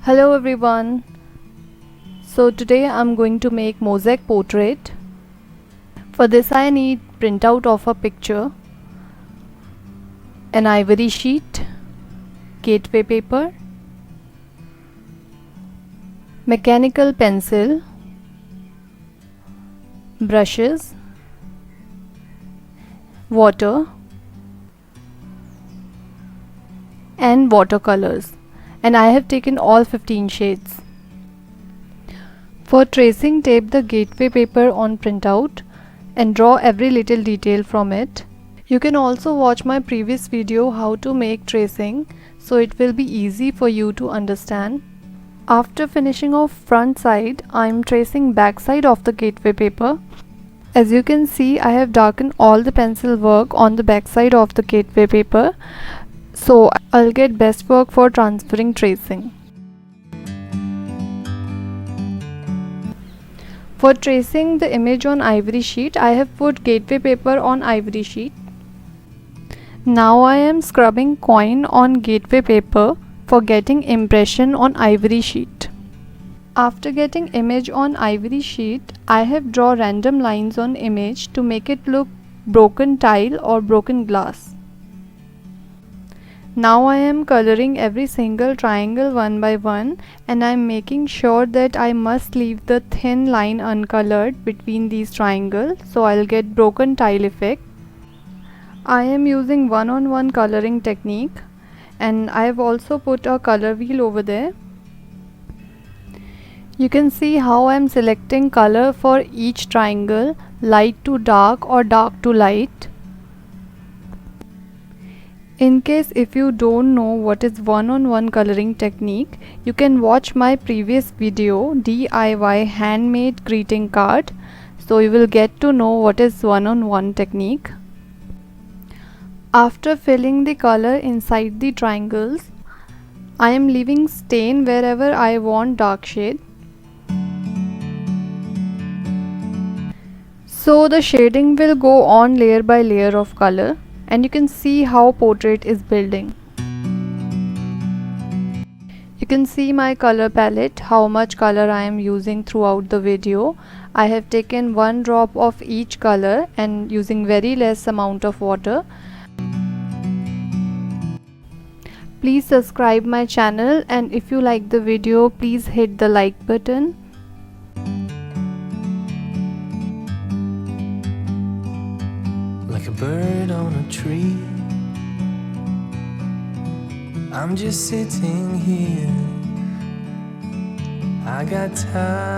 Hello everyone. So today I'm going to make mosaic portrait. For this I need printout of a picture, an ivory sheet, gateway paper, mechanical pencil, brushes, water and watercolors, and I have taken all 15 shades. For tracing, tape the gateway paper on printout and draw every little detail from it. You can also watch my previous video how to make tracing, so it will be easy for you to understand. After finishing off front side, I am tracing back side of the gateway paper. As you can see, I have darkened all the pencil work on the back side of the gateway paper, so I'll get best work for transferring tracing. For tracing the image on ivory sheet, I have put gateway paper on ivory sheet. Now I am scrubbing coin on gateway paper for getting impression on ivory sheet. After getting image on ivory sheet, I have drawn random lines on image to make it look broken tile or broken glass. Now I am coloring every single triangle one by one, and I am making sure that I must leave the thin line uncolored between these triangles, so I'll get broken tile effect. I am using one-on-one coloring technique, and I have also put a color wheel over there. You can see how I am selecting color for each triangle, light to dark or dark to light. In case if you don't know what is one-on-one coloring technique, you can watch my previous video DIY handmade greeting card, so you will get to know what is one-on-one technique. After filling the color inside the triangles, I am leaving stain wherever I want dark shade. So the shading will go on layer by layer of color, and you can see how portrait is building. You can see my color palette, how much color I am using throughout the video. I have taken one drop of each color and using very less amount of water. Please subscribe my channel, and if you like the video, please hit the like button. Like a bird on a tree, I'm just sitting here. I got time,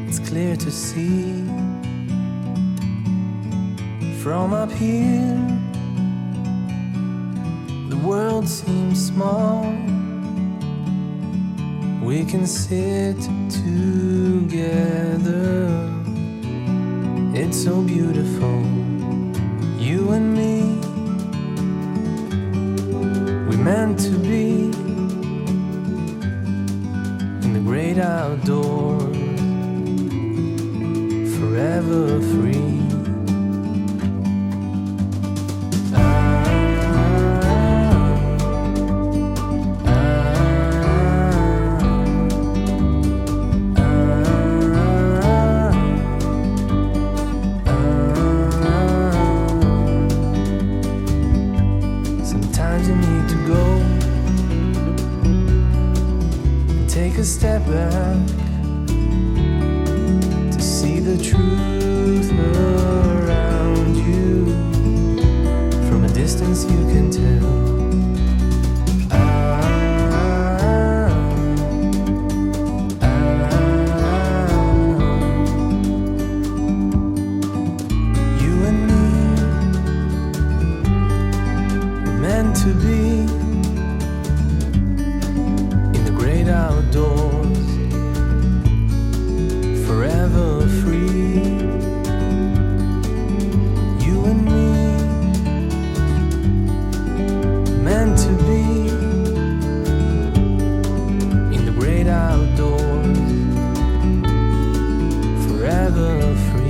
it's clear to see. From up here, the world seems small. We can sit together. It's so beautiful, you and me. We're meant to be in the great outdoors, forever free. Sometimes you need to go and take a step back to see the truth around you. From a distance you can tell. You and me, we're meant to be in the great outdoors, forever free. You and me, meant to be in the great outdoors, forever free.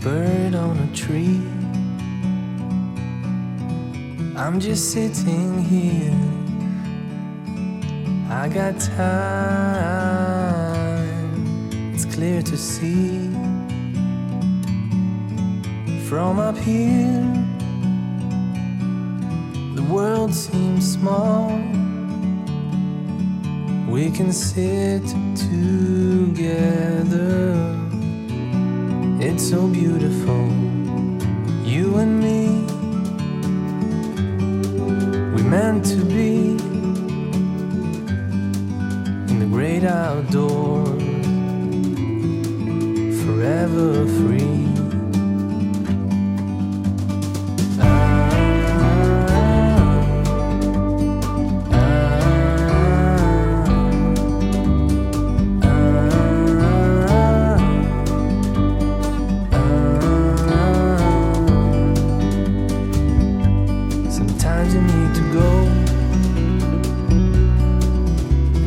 bird on a tree. I'm just sitting here. I got time, it's clear to see. From up here, the world seems small. We can sit together. It's so beautiful, you and me. We meant to be in the great outdoors, forever free.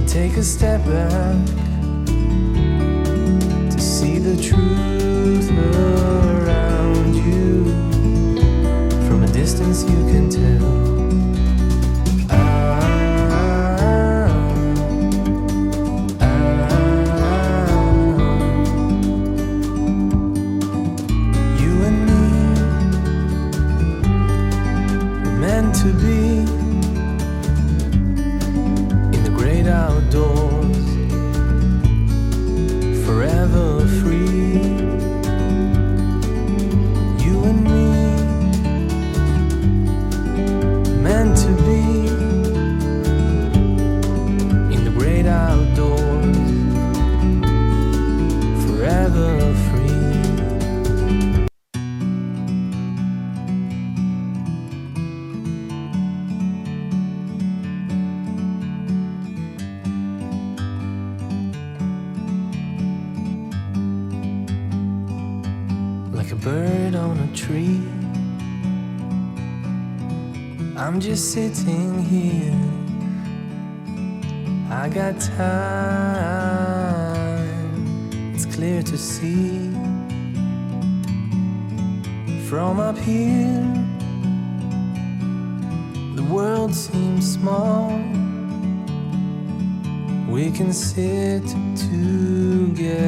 Take a step back to see the truth around you. From a distance you can tell. You and me were meant to be outdoors, forever free. You and me, meant to be in the great outdoors, forever free. Like a bird on a tree, I'm just sitting here. I got time, it's clear to see. From up here, the world seems small. We can sit together.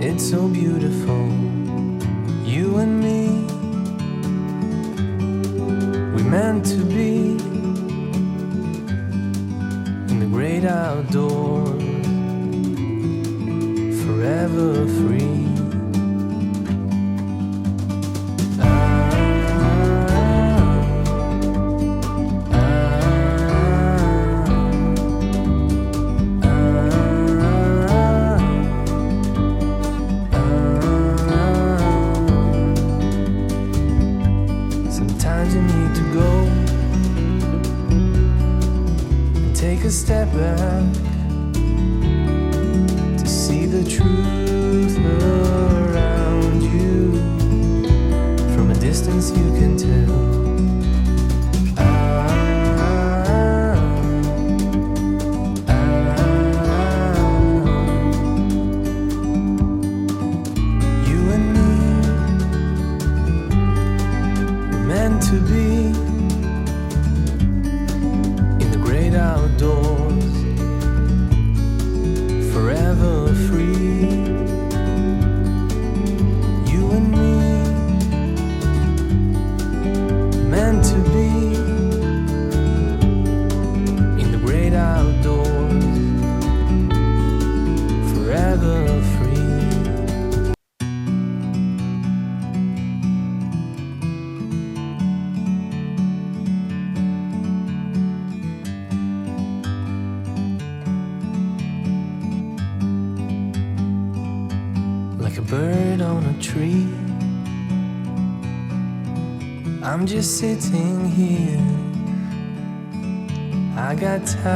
It's so beautiful, you and me. We meant to be in the great outdoors, forever free. You need to go and take a step back to see the truth around you. From a distance you can tell. You and me were meant to be in the great outdoors, forever free. You and me, meant to be in the great outdoors, forever free. Like a bird on a tree, I'm just sitting here. I got time,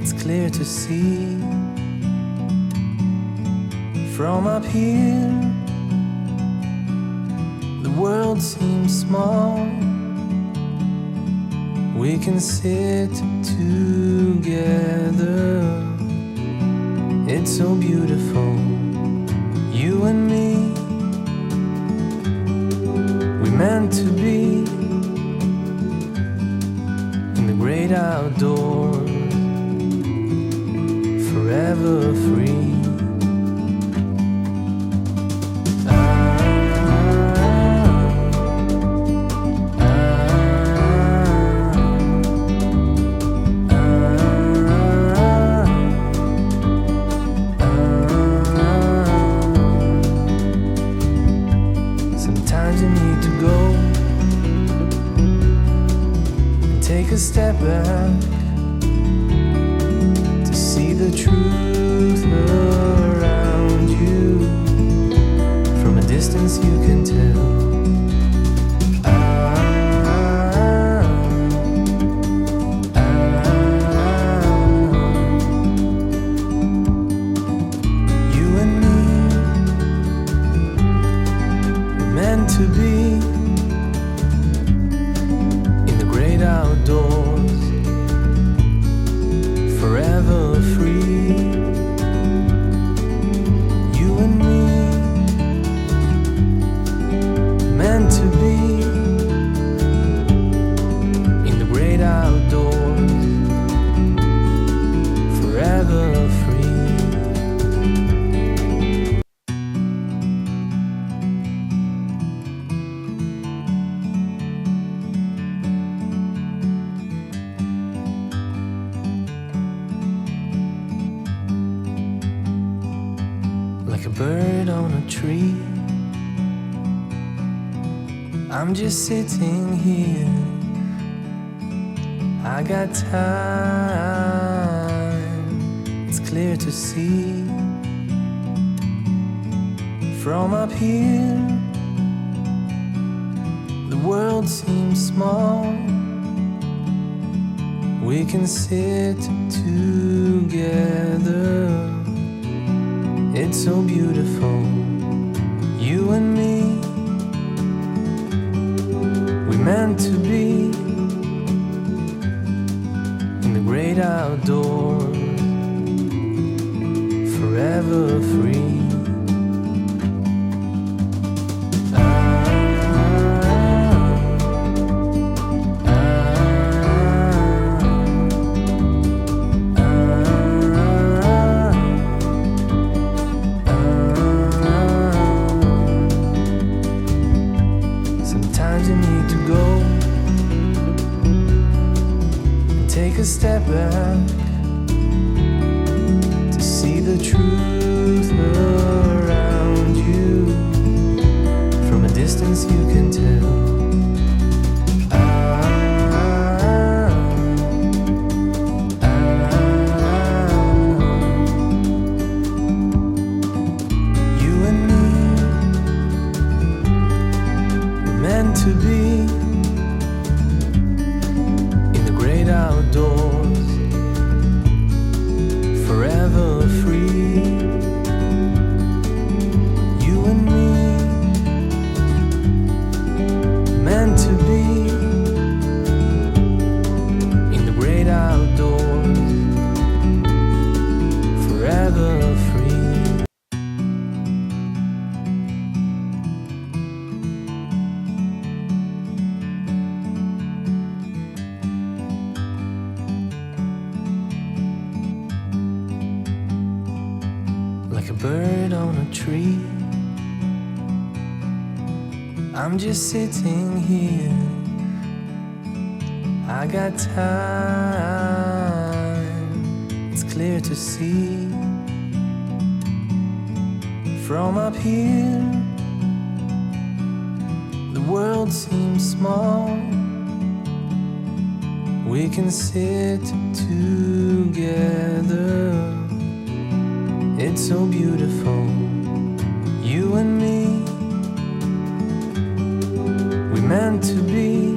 it's clear to see. From up here, the world seems small. We can sit together. It's so beautiful, you and me. We meant to be in the great outdoors, forever free. Sometimes you need to go and take a step back to see the truth around you. From a distance you can tell. You and me were meant to be in the great outdoors, forever free. You and me, meant to be in the great outdoors, forever free. Like a bird on a tree, I'm just sitting here. I got time, it's clear to see. From up here, the world seems small. We can sit together. It's so beautiful, you and me. We meant to be in the great outdoors, forever free. Sometimes you need to go and take a step back to see the truth around you. From a distance you can tell. You and me were meant to be in the great outdoors, forever free. You and me, meant to be in the great outdoors, forever free. Like a bird on a tree, I'm just sitting here. I got time, it's clear to see. From up here, the world seems small. We can sit together. It's so beautiful, you and me. We meant to be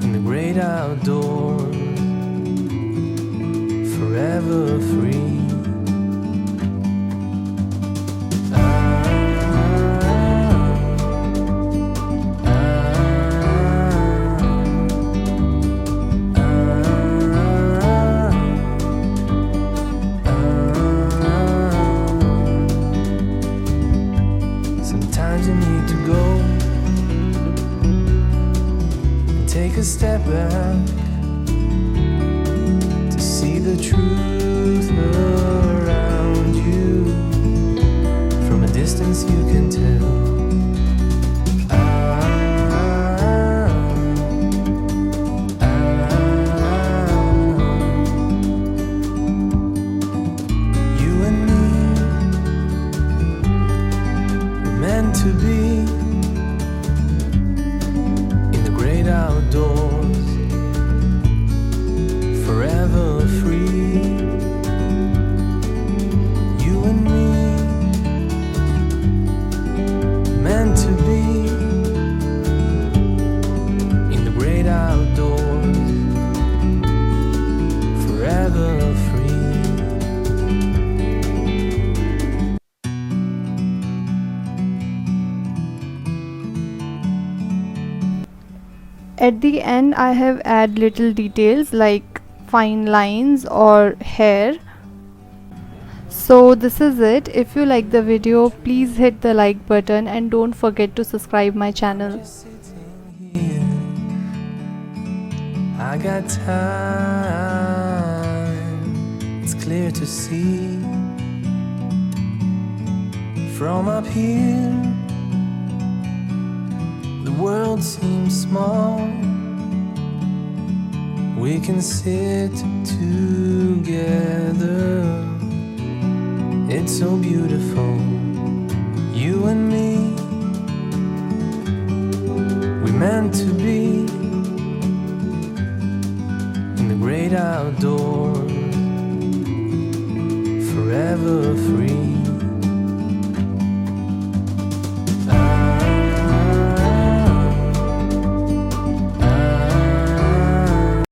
in the great outdoors, forever free. Sometimes you need to go and take a step back to see the truth around you. From a distance you can tell. To be in the great outdoors, forever free. You and me, meant to be in the great outdoors, forever free. At the end I have add little details like fine lines or hair. So this is it. If you like the video, please hit the like button and don't forget to subscribe my channel. Just sitting here, I got time. It's clear to see from up here. The world seems small. We can sit together. It's so beautiful. You and me, we meant to be in the great outdoors, forever free.